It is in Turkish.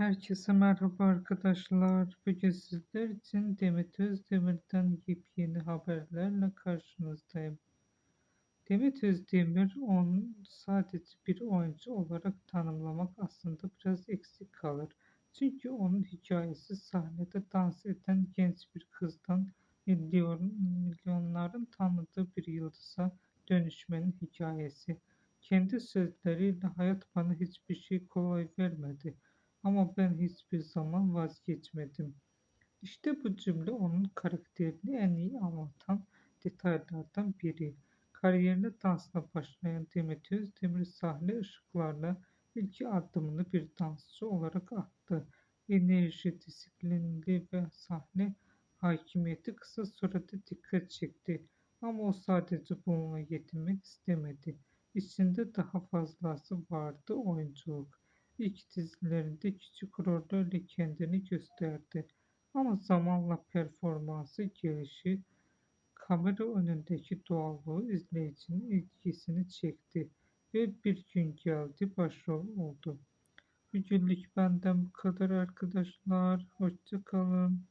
Herkese merhaba arkadaşlar. Bugün sizler için Demet Özdemir'den yepyeni haberlerle karşınızdayım. Demet Özdemir onu sadece bir oyuncu olarak tanımlamak aslında biraz eksik kalır. Çünkü onun hikayesi sahnede dans eden genç bir kızdan milyonların tanıdığı bir yıldıza dönüşmenin hikayesi. Kendi sözleriyle hayat bana hiçbir şey kolay vermedi ama ben hiçbir zaman vazgeçmedim. İşte bu cümle onun karakterini en iyi anlatan detaylardan biri. Kariyerine dansla başlayan Demet Özdemir sahne ışıklarla ilk adımını bir dansçı olarak attı. Enerji, disiplinli ve sahne hakimiyeti kısa sürede dikkat çekti. Ama o sadece bununla yetinmek istemedi. İçinde daha fazlası vardı oyunculuk. İlk dizilerinde küçük rollerle kendini gösterdi. Ama zamanla performansı gelişi, kamera önündeki doğallığı izleyicinin ilgisini çekti ve bir gün geldi başrol oldu. Bugünlük benden bu kadar arkadaşlar. Hoşça kalın.